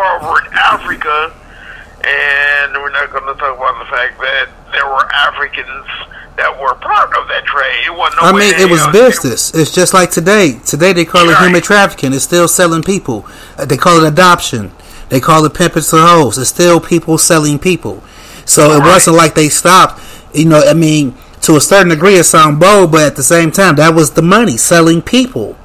war over in Africa, and we're not going to talk about the fact that there were Africans that were part of that trade. It wasn't I mean, it was business. It's just like today. Today they call it human trafficking. It's still selling people. They call it adoption. They call it pimping to hoes. It's still people selling people. So it wasn't like they stopped. You know, I mean, to a certain degree it sounds bold, but at the same time, that was the money, selling people.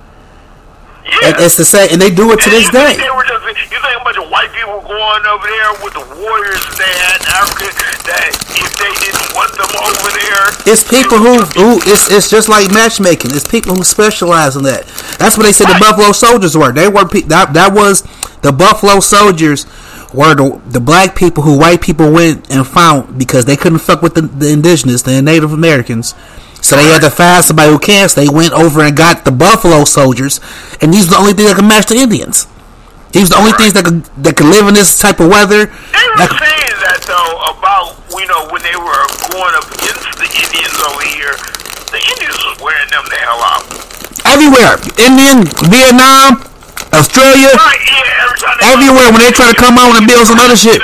Yeah. And it's the same, and they do it to this day. They were just, you think a bunch of white people going over there with the warriors they had in Africa, that if they didn't want them over there, it's people who it's just like matchmaking. It's people who specialize in that. That's what they said the Buffalo Soldiers were. They were that was the Buffalo Soldiers were the black people who white people went and found because they couldn't fuck with the indigenous, the Native Americans. So they had to find somebody who can. So they went over and got the Buffalo Soldiers, and these are the only things that can match the Indians. These are the only things that could live in this type of weather. They were saying that though about when they were going up against the Indians over here, the Indians was wearing them the hell out. Everywhere, Indian, Vietnam, Australia, everywhere when they try to come on and build some other shit.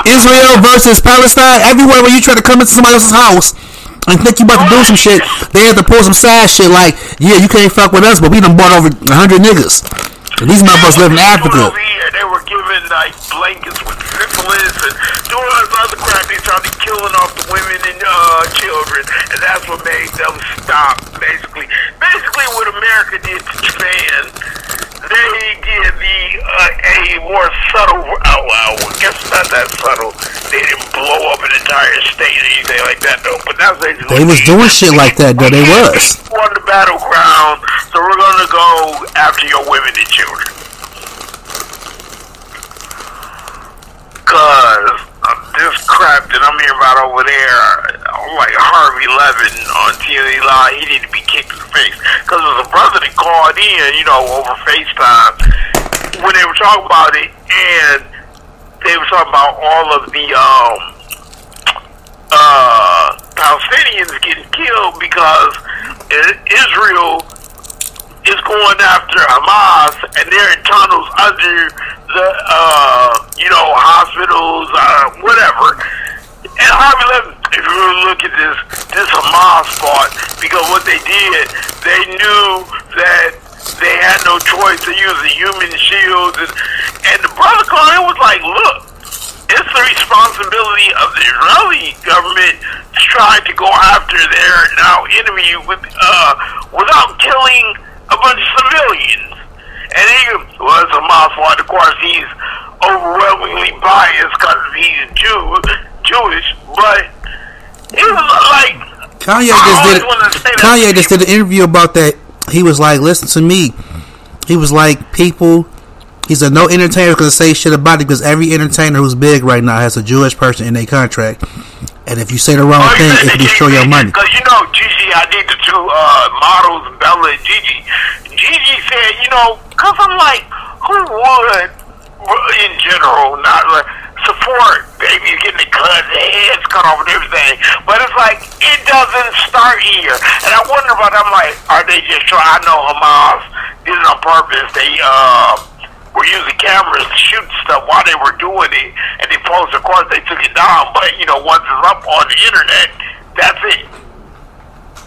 Israel versus Palestine, everywhere when you try to come into somebody else's house and think you about to do some shit, they have to pull some side shit like, yeah, you can't fuck with us, but we done bought over 100 niggas. And these motherfuckers live in Africa. Over here, they were giving like blankets with syphilis and doing all this other crap. They started killing off the women and children, and that's what made them stop. Basically what America did to Japan, they did a more subtle. I guess not that subtle. They didn't blow up an entire state or anything like that, though. But that's basically they was doing shit like that, though. They was on the battleground, so we're gonna go after your women and children. Cause this crap that I'm hearing about over there, like Harvey Levin on TNT Live, he need to be kicked in the face. Cause there's a brother that called in, over FaceTime when they were talking about it, and they were talking about all of the Palestinians getting killed because Israel is going after Hamas, and they're in tunnels under the hospitals, whatever. And Harvey Levin, if you really look at this Hamas part, because what they did, they knew that they had no choice to use the human shields, and the brother Cohen was like, look, it's the responsibility of the Israeli government to try to go after their now enemy without killing a bunch of civilians. And he was Hamas fault. Of course, he's overwhelmingly biased because he's Jewish, but it was like Kanye just did an interview about that. He was like, listen to me. He was like, he said no entertainer is going to say shit about it because every entertainer who's big right now has a Jewish person in their contract. And if you say the wrong thing, it can destroy your money. Because Gigi, I did the two models, Bella and Gigi. Gigi said, because I'm like, who would, in general, not support babies getting their heads cut off and everything? But it's like, it doesn't start here. And I wonder about that. I'm like, are they just trying? I know Hamas did it on purpose. They were using cameras to shoot stuff while they were doing it, and they posted. Of course, they took it down, but once it's up on the internet, that's it.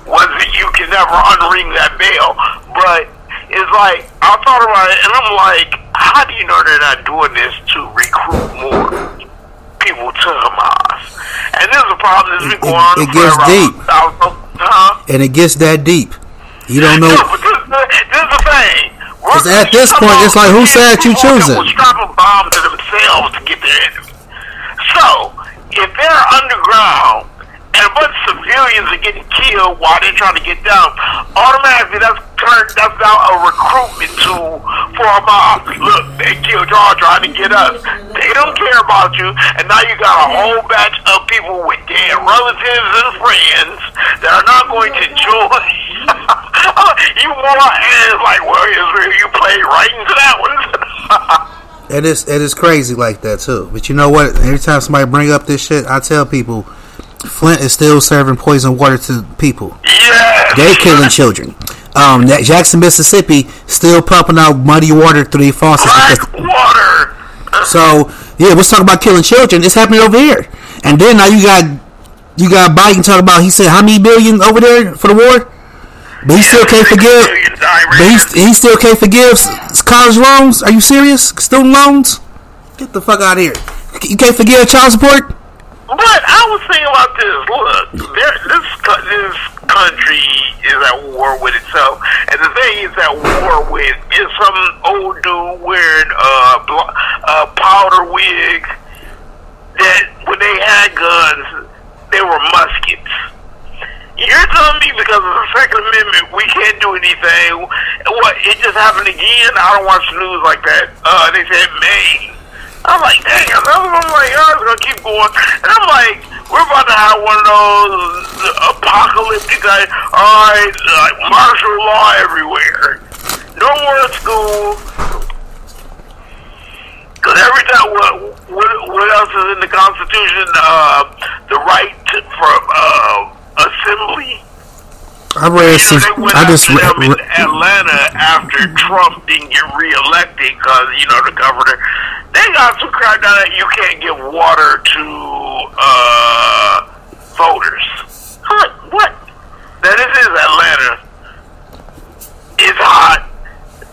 You can never unring that bell. But it's like, I thought about it, and I'm like, how do you know they're not doing this to recruit more people to Hamas? And this is a problem that's been going on. It gets deep, and it gets that deep. You don't know. But this is the thing. Because at this point, it's like, who said you choose it? Will strap a bomb to themselves to get their enemy. So, if they're underground and a bunch of civilians are getting killed while they're trying to get down, automatically that's now a recruitment tool for Hamas. Look, they killed y'all trying to get us. They don't care about you, and now you got a whole batch of people with dead relatives and friends that are not going to join. You want, and it's like, well, Israel, you played right into that one. It is crazy like that too. But you know what? Every time somebody bring up this shit, I tell people, Flint is still serving poison water to people. Yes. They killing children. Jackson, Mississippi, still pumping out muddy water through their faucets. Black water. So yeah, let's talk about killing children. It's happening over here, and then now you got Biden talking about. He said how many billion over there for the war, but he still can't forgive. But he still can't forgive college loans. Are you serious? Student loans? Get the fuck out of here. You can't forgive child support. But I was thinking about this. Look, this country is at war with itself, and the thing is at war with is some old dude wearing a powder wig that when they had guns, they were muskets. You're telling me because of the Second Amendment we can't do anything? What? It just happened again? I don't watch the news like that. They said May. I'm like, dang, I'm like, oh, it's gonna keep going. And I'm like, we're about to have one of those apocalyptic, like, alright, like martial law everywhere. No more school. Because every time, what else is in the Constitution? The right for assembly. I read some. I just read in Atlanta after Trump didn't get reelected because the governor. They got some crap down that you can't give water to voters. I'm like, what? Now this is Atlanta. It's hot.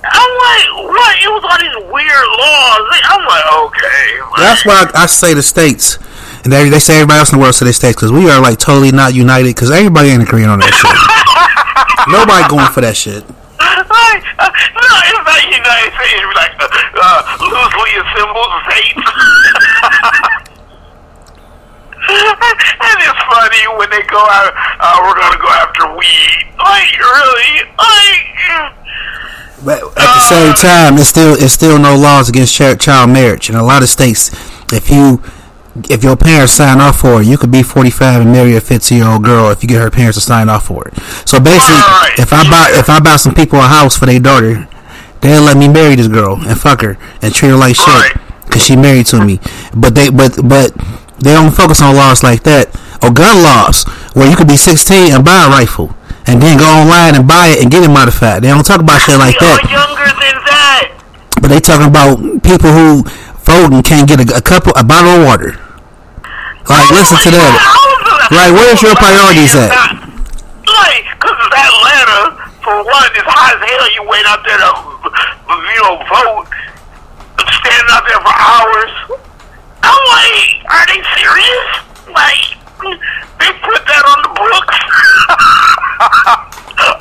I'm like, what? It was all these weird laws. I'm like, okay. That's why I say the states. And they say everybody else in the world say the states because we are like totally not united because everybody ain't agreeing on that shit. Nobody going for that shit. Like, no, it's not United States. It's like loosely assembled states. And it's funny when they go out. We're gonna go after weed. Like really? But at the same time, it's still no laws against child marriage in a lot of states. If your parents sign off for it, you could be 45 and marry a 15-year-old girl if you get her parents to sign off for it. So basically, if I buy some people a house for their daughter, they'll let me marry this girl and fuck her and treat her like shit because she married to me. But they don't focus on laws like that or gun laws where you could be 16 and buy a rifle and then go online and buy it and get it modified. They don't talk about shit like that. Younger than that. But they talking about people who voting can't get a bottle of water. Like, listen to that. Like, where's your priorities at? Like, because it's Atlanta, for one, it's hot as hell. You wait out there to, vote, standing out there for hours. I'm like, are they serious? Like, they put that on the books?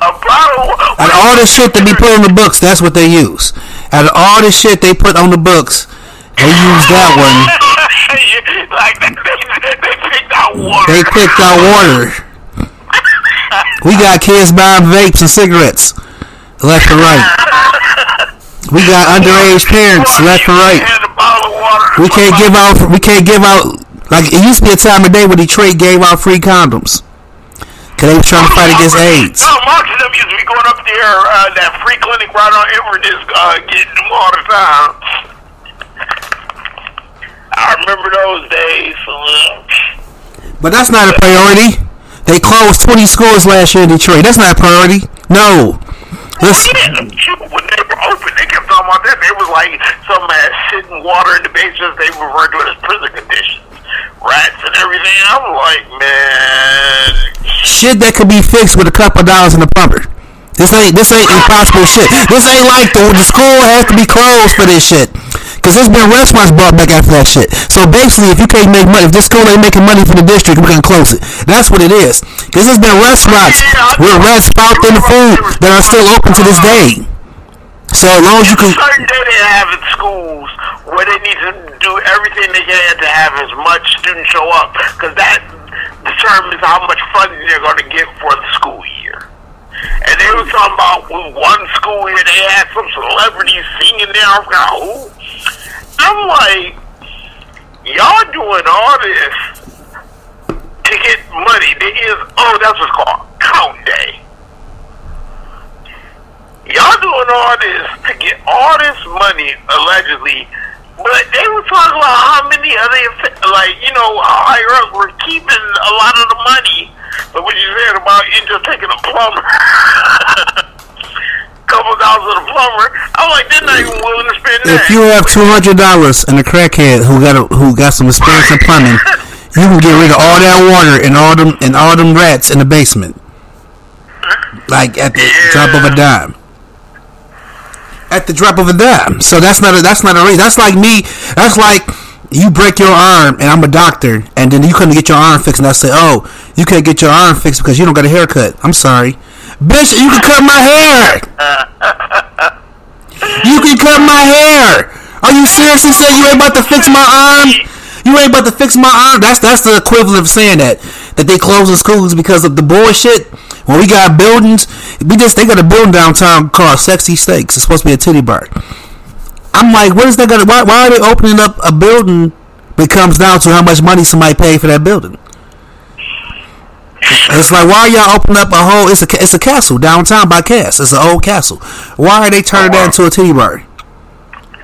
A bottle. And all the shit that be put on the books, that's what they use. Out of all the shit they put on the books, they use that one. Like they picked out water. They picked out water. We got kids buying vapes and cigarettes left and right. We got underage parents left and right. We can't give out like it used to be a time of day when Detroit gave out free condoms. Cause they was trying to fight against AIDS. No, Mark and them used to be going up there, that free clinic right on Inverness, getting them all the time. I remember those days. But that's not a priority. They closed 20 schools last year in Detroit. That's not a priority. No. When they were open, they kept talking about that. They was like some shitting water in the basement. They referred to it as prison conditions. Rats and everything. I'm like, man. Shit that could be fixed with a couple of dollars in the plumber. This ain't impossible shit. This ain't like the school has to be closed for this shit. Cause there's been restaurants brought back after that shit. So basically, if you can't make money, if this school ain't making money for the district, we're gonna close it. That's what it is. Cause there's been restaurants where rats spout in the food that are still open to this day. So as long as you can. Certain day they have in schools where they need to do everything they can to have as much students show up, cause that determines how much funding they're gonna get for the school year. And they were talking about one school here, they had some celebrities singing there. I forgot who. I'm like, y'all doing all this to get money. There is, that's what's called count day. Y'all doing all this to get all this money, allegedly, but they were talking about how many other, higher ups were keeping a lot of the money. But what you said about you just taking a plumber, couple dollars of the plumber, I I'm like, they're not even willing to spend that. If you have $200 and a crackhead who got some experience in plumbing, you can get rid of all that water and all them rats in the basement, like at the drop of a dime. At the drop of a dime. So that's not a reason. That's like me. That's like you break your arm and I'm a doctor, and then you couldn't get your arm fixed, and I say, oh, you can't get your arm fixed because you don't got a haircut. I'm sorry, bitch. You can cut my hair. You can cut my hair. Are you seriously saying you ain't about to fix my arm? You ain't about to fix my arm? That's the equivalent of saying that they closing schools because of the bullshit. When we got buildings, they got a building downtown called Sexy Steaks. It's supposed to be a titty bar. I'm like, what is that gonna? Why are they opening up a building? It comes down to how much money somebody paid for that building. It's like, why are y'all opening up a whole? It's a castle downtown by Cass. It's an old castle. Why are they turning that into a titty bar?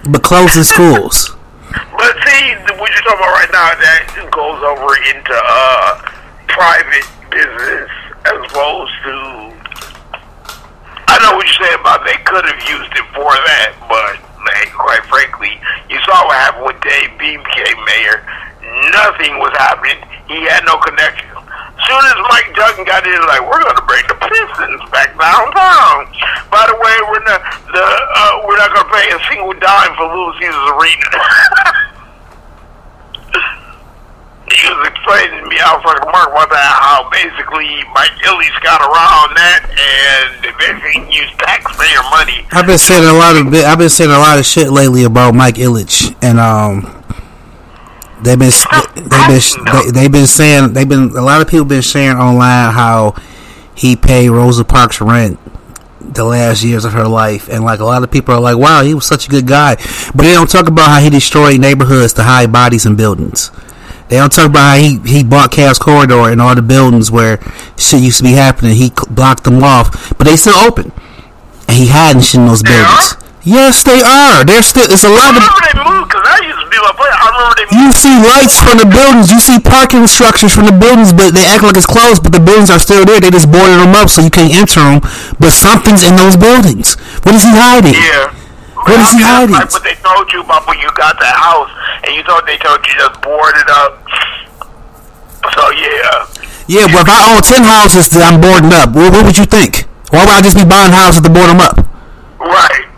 But closing schools. But see, what you're talking about right now, that goes over into private business as opposed to. I know what you're saying about they could have used it for that, but man, quite frankly, you saw what happened when Dave Beam became mayor. Nothing was happening. He had no connection. As soon as Mike Duggan got in, like, we're going to bring the Pistons back downtown. By the way, we're not going to pay a single dime for Little Caesars Arena. He was explaining to me, I was talking to Mark about that, how basically Mike Ilitch got around that and they basically used taxpayer money. I've been saying a lot of shit lately about Mike Ilitch, and a lot of people been sharing online how he paid Rosa Parks rent the last years of her life, and like a lot of people are like, wow, he was such a good guy, but they don't talk about how he destroyed neighborhoods to hide bodies in buildings. They don't talk about how he bought Cavs Corridor and all the buildings where shit used to be happening. He blocked them off, but they still open, and he hiding shit in those buildings. Yes, they are. They're still. It's a lot of. I remember they moved because I used to be my place. I remember they moved. You see lights from the buildings. You see parking structures from the buildings, but they act like it's closed. But the buildings are still there. They just boarded them up so you can't enter them. But something's in those buildings. What is he hiding? Yeah. What is he hiding? Like what they told you about when you got that house, and you thought they told you just board it up. So yeah. Yeah, but if I own 10 houses that I'm boarding up, what would you think? Why would I just be buying houses to board them up? Right.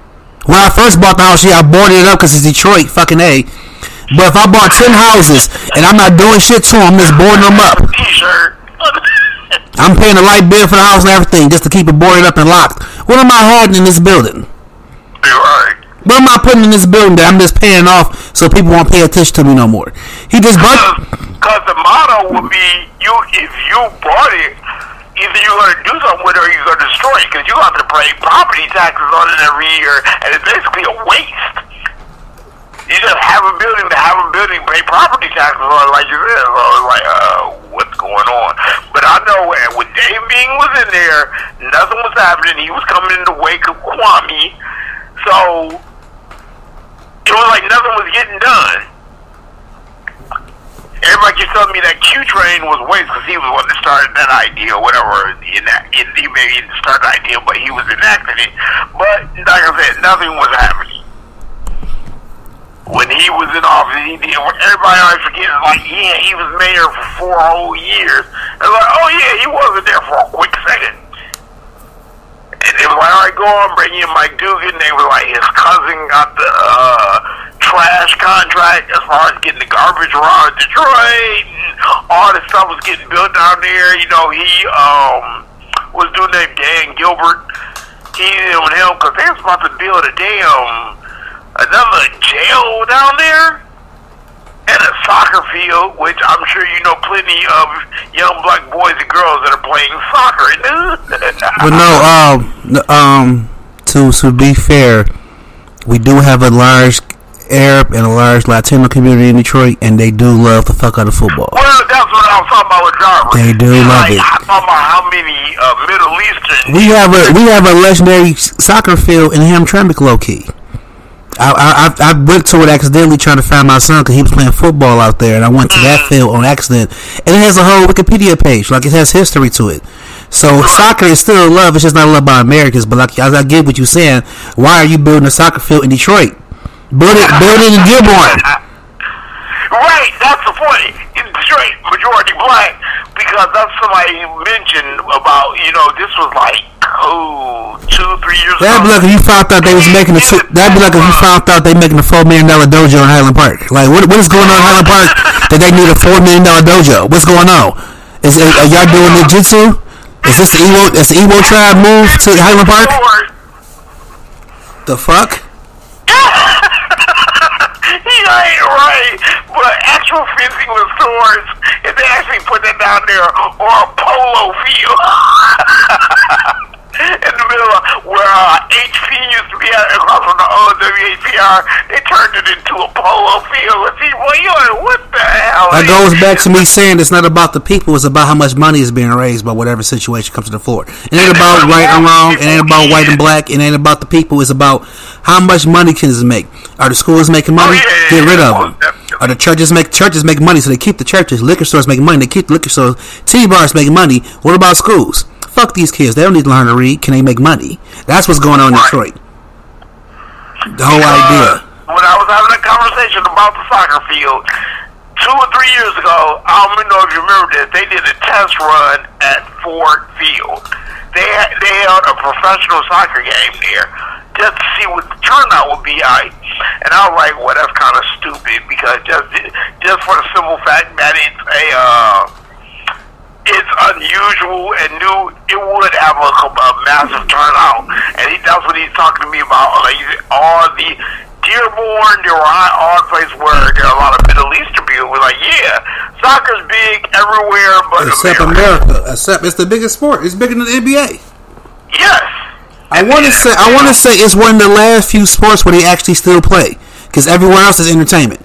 When I first bought the house, yeah, I boarded it up because it's Detroit, fucking A. But if I bought 10 houses and I'm not doing shit to them, I'm just boarding them up. T-shirt. I'm paying a light bill for the house and everything just to keep it boarded up and locked. What am I hiding in this building? You're right. What am I putting in this building that I'm just paying off so people won't pay attention to me no more? He just bought. Because the motto would be, if you bought it, either you're going to do something with it or you're going to destroy it, because you have to pay property taxes on it every year, and it's basically a waste. You just have a building to have a building, pay property taxes on it like you said. So it's like, what's going on? But I know when Dave Bean was in there, nothing was happening. He was coming in the wake of Kwame. So it was like nothing was getting done. Everybody keeps telling me that Q-Train was waste because he was the one that started that idea or whatever. He maybe didn't start the idea, but he was enacting it. But like I said, nothing was happening. When he was in office, everybody always forgets, like, yeah, he was mayor for 4 whole years. And like, oh yeah, he wasn't there for a quick second. And they were like, all right, go on, bring in Mike Dugan. They were like, his cousin got the trash contract as far as getting the garbage around Detroit. And all this stuff was getting built down there. You know, he was doing that Dan Gilbert. He and him, because they was about to build another jail down there. And a soccer field, which I'm sure you know plenty of young black boys and girls that are playing soccer. But no, to be fair, we do have a large Arab and a large Latino community in Detroit, and they do love the fuck out of football. Well, that's what I was talking about with Jarvis. They do love it. I'm talking about how many Middle Eastern. We have a legendary soccer field in Hamtramck, low key. I went to it accidentally trying to find my son because he was playing football out there, and I went to that field on accident, and it has a whole Wikipedia page, like it has history to it. So soccer is still love. It's just not loved by Americans. But like I get what you're saying. Why are you building a soccer field in Detroit? Build it in Dearborn. Right, that's the point. In Detroit, majority black, because that's somebody mentioned about. This was like 2-3 years ago. That'd be like if you found out they was making that'd be like if you found out they making a $4 million dojo in Highland Park. Like what is going on in Highland Park that they need a $4 million dojo? What's going on? Are y'all doing ninjutsu? Is this the Ewo tribe move to Highland Park? The fuck? He ain't right, but actual fencing with swords, and they actually put that down there, or a polo field in the middle of where HP used to be at, across from the old WHPR. They turned it into a polo field. Let's see, what the hell? That goes back to me saying it's not about the people, it's about how much money is being raised by whatever situation comes to the floor. It ain't about right and wrong, it ain't about white and black, it ain't about the people, it's about how much money can it make. Are the schools making money? Get rid of them. Are the churches make money, so they keep the churches. Liquor stores making money, they keep the liquor stores. T-bars making money. What about schools? Fuck these kids. They don't need to learn to read. Can they make money? That's what's going on in Detroit. The whole idea. When I was having a conversation about the soccer field 2 or 3 years ago, I don't even know if you remember this, they did a test run at Ford Field. They held a professional soccer game there just to see what the turnout would be like. And I was like, well, that's kind of stupid, because just for the simple fact that it's unusual and new, it would have a massive turnout. And that's what he's talking to me about. Like, all the Dearborn, there were all places where there are a lot of Middle Eastern people. We're like, yeah, soccer's big everywhere but except America. Except it's the biggest sport. It's bigger than the NBA. Yes. I want to say it's one of the last few sports where they actually still play, because everywhere else is entertainment.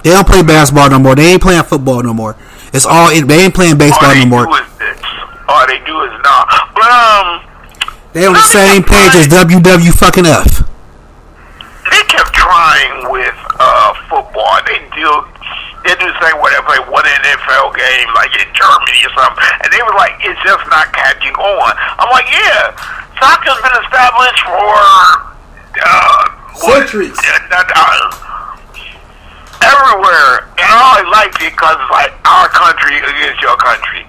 They don't play basketball no more. They ain't playing football no more. It's all they ain't playing baseball no more. All they do is not. But they on the same page as WW fucking F. They kept trying with football. They do the same way they play one NFL game like in Germany or something, and they were like, it's just not catching on. I'm like, yeah, soccer's been established for centuries. Everywhere, and I only liked it because it's like our country against your country.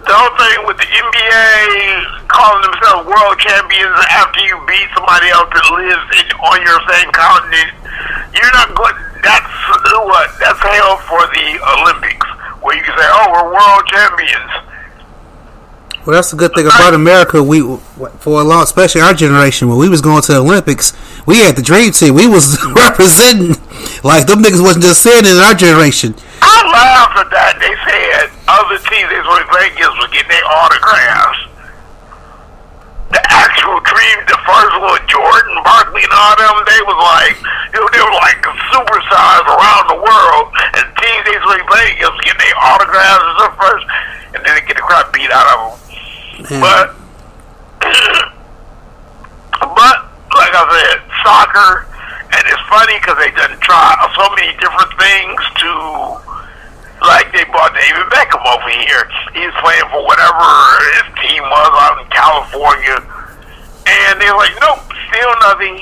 The whole thing with the NBA calling themselves world champions after you beat somebody else that lives on your same continent, you're not good. That's hell for the Olympics, where you can say, oh, we're world champions. Well, that's the good thing about America. We, for a long, especially our generation, when we was going to the Olympics, we had the dream team. We was representing, like them niggas wasn't just sitting in our generation. I laughed at that. They said other teams they were Vegas was getting their autographs. The actual dream, the first one, Jordan, Barkley, and all them, they was like, they were like superstars around the world. And the teams they were Vegas was getting their autographs as the first, and then they get the crap beat out of them. But like I said, soccer, and it's funny because they done try so many different things to, like they brought David Beckham over here. He's playing for whatever his team was out in California, and they're like, nope, still nothing.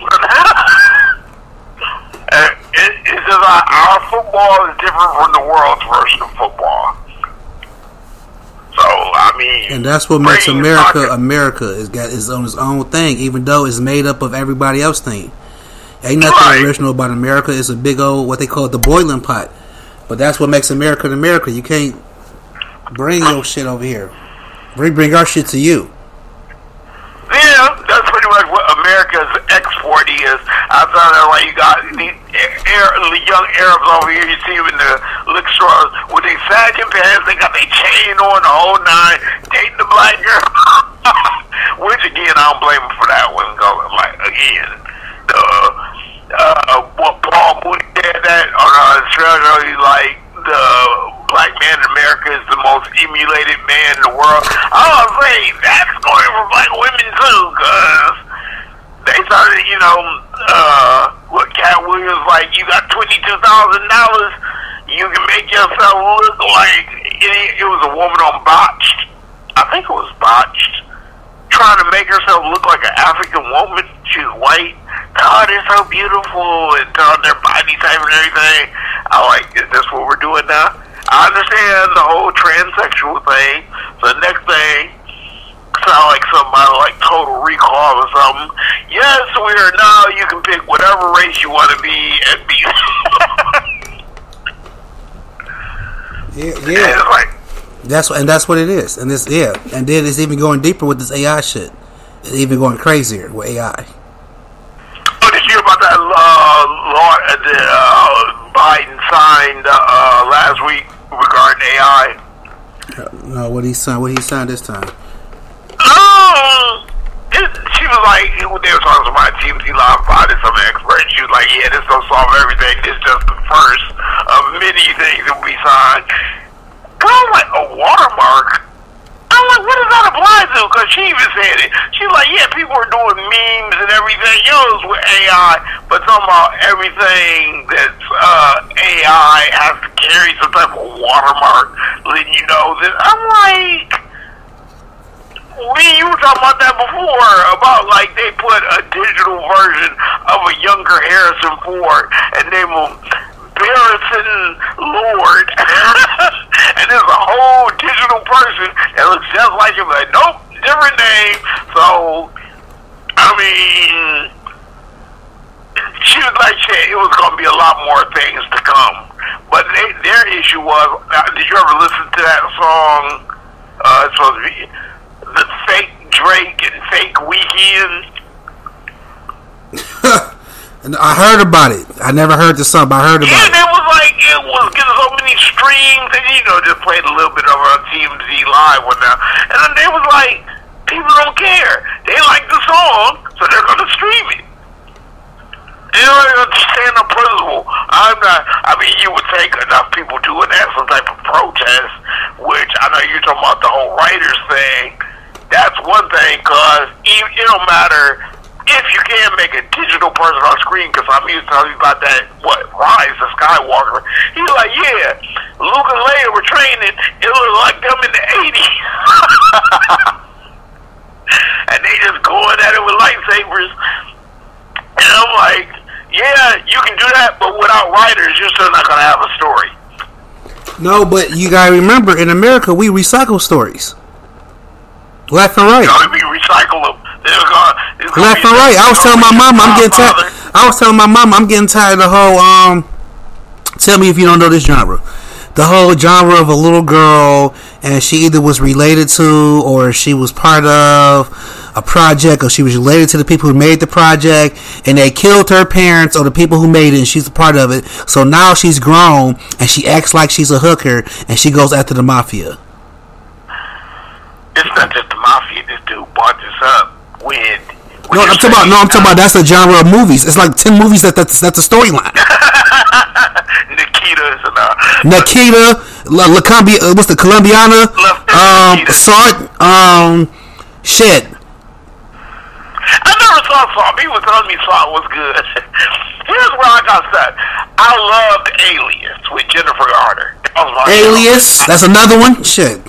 It's just like our football is different from the world's version of football. So I mean, and that's what makes America is got its own thing, even though it's made up of everybody else's thing. Ain't nothing original about America. It's a big old what they call the boiling pot. But that's what makes America America. You can't bring your shit over here. We bring our shit to you. Yeah, that's pretty much what America's export is. Outside of that, like you got the young Arabs over here. You see them in the liquor stores with their sagging pants. They got their chain on the whole nine, dating the black girl. Which again, I don't blame them for that one. Like again, what Paul Mooney said that on Australia, like the black man in America is the most emulated man in the world. I was saying that's going for black women too, cause they started, what Cat Williams like, you got $22,000, you can make yourself look like it was a woman on Botched. I think it was Botched, trying to make herself look like an African woman. She's white. Oh, they're so beautiful, and on their body type and everything. I'm like, is this what we're doing now? I understand the whole transsexual thing. The next thing sound like somebody like Total Recall or something. Yes, we are now. You can pick whatever race you want to be and be. Yeah. And it's like, that's what it is, and this and then it's even going deeper with this AI shit. It's even going crazier with AI. oh, did you hear about that law that Biden signed last week regarding AI? No, what he signed this time? She was like, they were talking to my TMZ Live about it, some expert. She was like, yeah, this don't solve everything. This is just the first of many things that will be signed. And I was like, a watermark? I'm like, what does that apply to? Because she even said it. She's like, yeah, people are doing memes and everything else with AI, but talking about everything that's AI has to carry some type of watermark, letting you know that. I'm like, you were talking about that before, about like they put a digital version of a younger Harrison Ford and they will Harrison Lord and there's a whole digital person that looks just like him. Like, nope, different name. So I mean, she was like, shit, it was gonna be a lot more things to come. But their issue was, did you ever listen to that song? It's supposed to be the fake Drake and fake Weeknd. And I heard about it. I never heard the song, but I heard about it. And it was like, it was getting so many streams, and just played a little bit of our TMZ Live one now. And then they was like, people don't care. They like the song, so they're gonna stream it. You don't understand the principle. I mean, you would think enough people doing that, some type of protest, which I know you're talking about the whole writers thing. That's one thing, because it don't matter if you can make a digital person on screen, because I'm used to telling you about that, Rise of Skywalker. He's like, yeah, Luke and Leia were training, it looked like them in the 80s. And they just going at it with lightsabers. And I'm like, yeah, you can do that, but without writers, you're still not going to have a story. No, but you gotta remember, in America, we recycle stories. Left and right. We recycle them. Left and right. I was telling my mom I'm getting tired of the whole tell me if you don't know this genre. The whole genre of a little girl and she either was related to or she was part of a project or she was related to the people who made the project and they killed her parents or the people who made it and she's a part of it. So now she's grown and she acts like she's a hooker and she goes after the mafia. It's not just the mafia. This dude bought this up with. I'm talking about. That's the genre of movies. It's like 10 movies that's a storyline. Nikita, La Cumbia, what's the Colombiana? Assault. Shit. I never saw Salt. People telling me Salt was good. Here's where I got stuck. I loved Alias with Jennifer Garner. Alias. That's another one. Shit.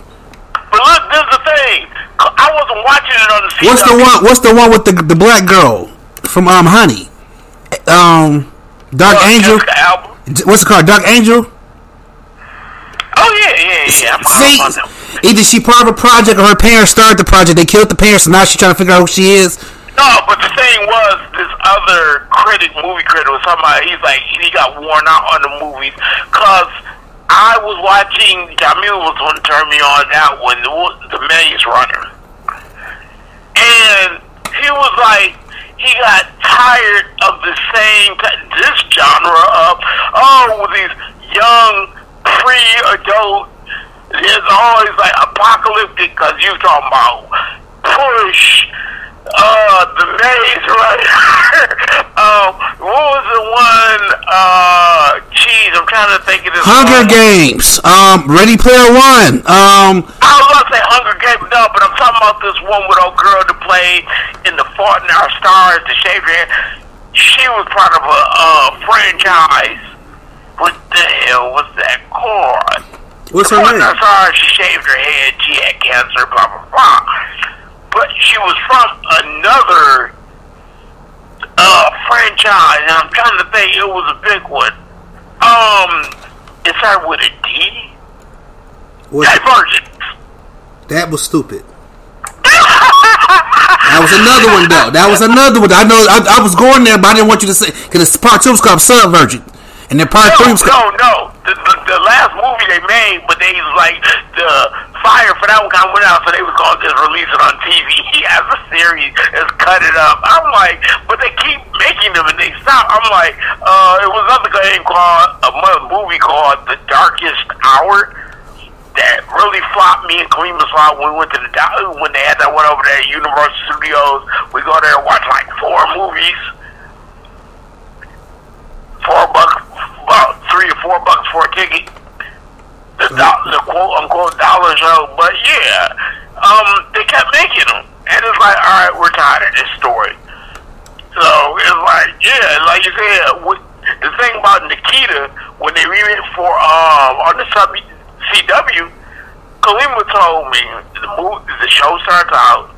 But look, this is the thing. I wasn't watching it on the CW. What's the one with the black girl from Honey? Dark Angel. What's it called? Dark Angel. Oh yeah. See, either she part of a project or her parents started the project. They killed the parents, so now she's trying to figure out who she is. No, but the thing was, this other movie critic was somebody. He's like, he got worn out on the movies because. I was watching, Jamil was going to turn me on that one, the Maze Runner. And he was like, he got tired of the same, this genre of, these young, pre-adult, there's always like apocalyptic, because you're talking about push, the Maze Runner. What was the one? I'm trying to think of this. Hunger Games. Ready Player One. I was about to say Hunger Games, no, but I'm talking about this one with old girl that played in The Fault in Our Stars, the shaved hair. She was part of a franchise. What the hell was that called? What's her name? I saw her, she shaved her head, she had cancer, blah, blah, blah. But she was from another franchise, and I'm trying to think, it was a big one. It started with a D? Divergent. That was stupid. That was another one, though. That was another one. I know I was going there, but I didn't want you to say, because part 2 was called Subvergent. And then part 3 was called... No. The last movie they made, but they was like, the fire for that one kind of went out, so they was going to just release it on TV as a series, just cut it up. I'm like, but they keep making them and they stop. I'm like, it was another game called, a movie called The Darkest Hour that really flopped. Me and Cleveland saw when we went to when they had that one over there at Universal Studios. We go there and watch like 4 movies. $4, about $3 or $4 for a ticket. The quote unquote dollar show, but yeah, they kept making them, and it's like, all right, we're tired of this story. So it's like, yeah, like you said, the thing about Nikita when they read it for on the CW, Kalima told me the show starts out.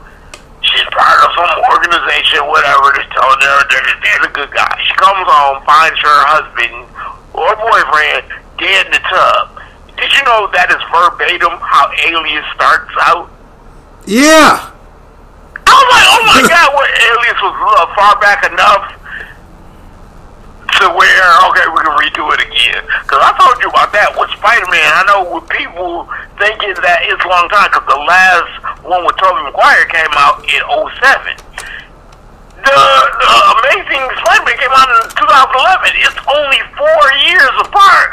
She's part of some organization, whatever, that's telling her they're the good guy. She comes home, finds her husband or boyfriend dead in the tub. Did you know that is verbatim how Alias starts out? Yeah. I was like, oh my God, what Alias was far back enough to where, okay, we can redo it again. Because I told you about that with Spider-Man. I know with people thinking that it's a long time, because the last one with Tobey Maguire came out in 2007. The Amazing Spider-Man came out in 2011. It's only 4 years apart.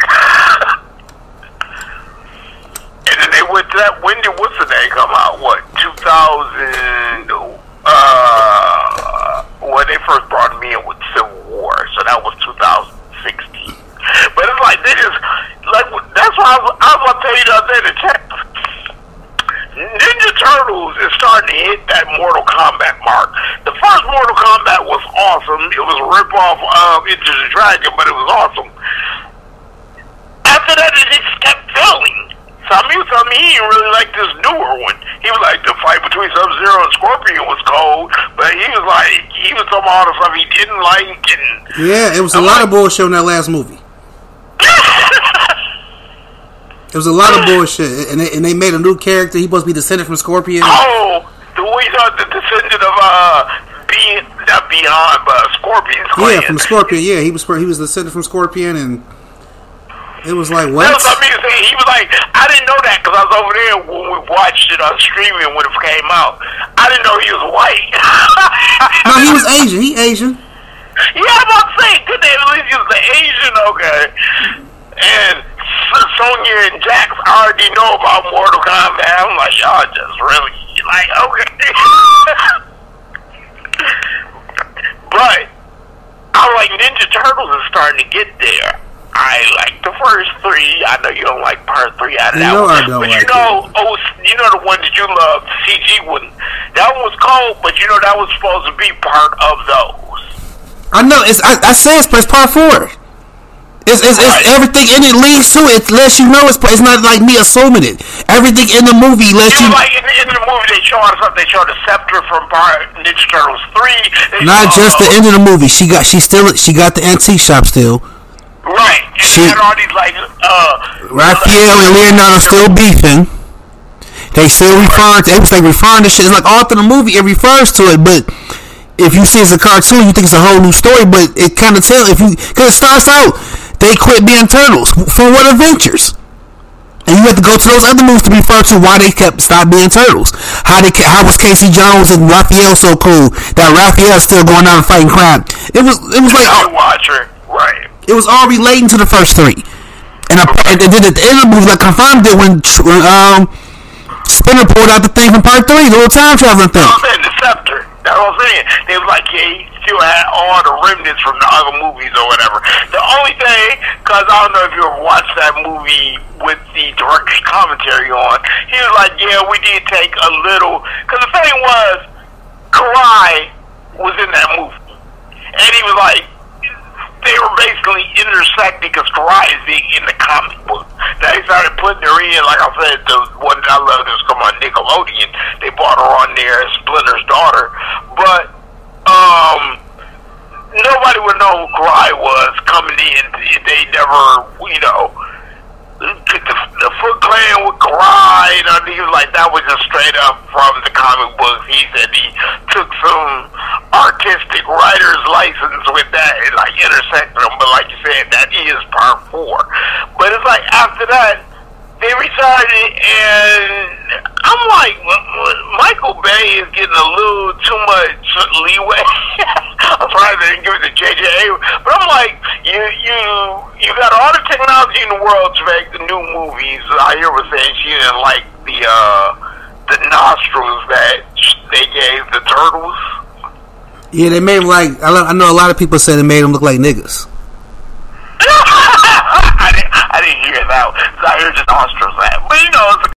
And then they went to that, when did what's the name come out? What, 2000, when they first brought me in with Civil War, so that was 2016. But it's like, they just, like, that's why I was about to tell you the other day, the text. Ninja Turtles is starting to hit that Mortal Kombat mark. The first Mortal Kombat was awesome. It was a rip-off of Enter the Dragon, but it was awesome. After that, it just kept failing. So he was telling me he didn't really like this newer one. He was like, the fight between Sub-Zero and Scorpion was cold, but he was like, he was talking about all the stuff he didn't like. And yeah, it was a lot of bullshit in that last movie. It was a lot of bullshit, and they made a new character. He supposed to be descended from Scorpion. Oh, the way the descendant of not Beyond, but Scorpion's clan. Yeah, from Scorpion. Yeah, he was descended from Scorpion, and it was like, what? That's what I mean. He was like, I didn't know that because I was over there when we watched it on streaming when it came out. I didn't know he was white. No, he was Asian. He Asian. Yeah, I'm about to say, good name. At least he was the Asian, okay. And Sonya and Jax already know about Mortal Kombat. I'm like, y'all just really, like, okay. But I like Ninja Turtles is starting to get there. I like the first 3. I know you don't like part 3 out of that one. I don't but like you know the one that you love, the CG one. That one was cold, but you know that was supposed to be part of those. I know. I say it's part 4. It's right. Everything in it leads to it. It lets you know it's not like me assuming it. Everything in the movie lets you. Like in the movie, they show us something. They show the scepter from Ninja Turtles 3. Not just the end of the movie. She got the antique shop still. Right. And she had all these like Raphael and Leonardo still beefing. They still referring to. It was like referring to shit. It's like all through the movie it refers to it, but if you see it's a cartoon, you think it's a whole new story. But it kind of tells because it starts out. They quit being turtles for what adventures, and you have to go to those other movies to refer to why they stopped being turtles. How was Casey Jones and Raphael so cool that Raphael's still going out and fighting crime? It was like Watcher, right? It was all relating to the first 3, and then at the end of the movie, like confirmed it when Spinner pulled out the thing from part 3, the little time traveling thing. The scepter. That's what I'm saying. They was like, yeah, he still had all the remnants from the other movies or whatever. The only thing, because I don't know if you ever watched that movie with the director's commentary on, he was like, yeah, we did take a little, because the thing was, Karai was in that movie. And he was like, they were basically intersecting because Karai is big in the comic book. Now they started putting her in and they brought her on there as Splinter's daughter. But nobody would know who Cry was coming in. They never, the Foot Clan would cry, and he was like, that was just straight up from the comic books. He said he took some artistic writer's license with that and like intersected them, but like you said, that is part 4. But it's like after that, they restarted, and I'm like, Michael Bay is getting a little too much leeway. I'm sorry they didn't give it to J.J. Abrams, but I'm like, you got all the technology in the world to make the new movies. I hear her saying she didn't like the nostrils that they gave the turtles. Yeah, they made him like, I know a lot of people say they made him look like niggas. I didn't hear that. So I hear just nostrils that. But it's a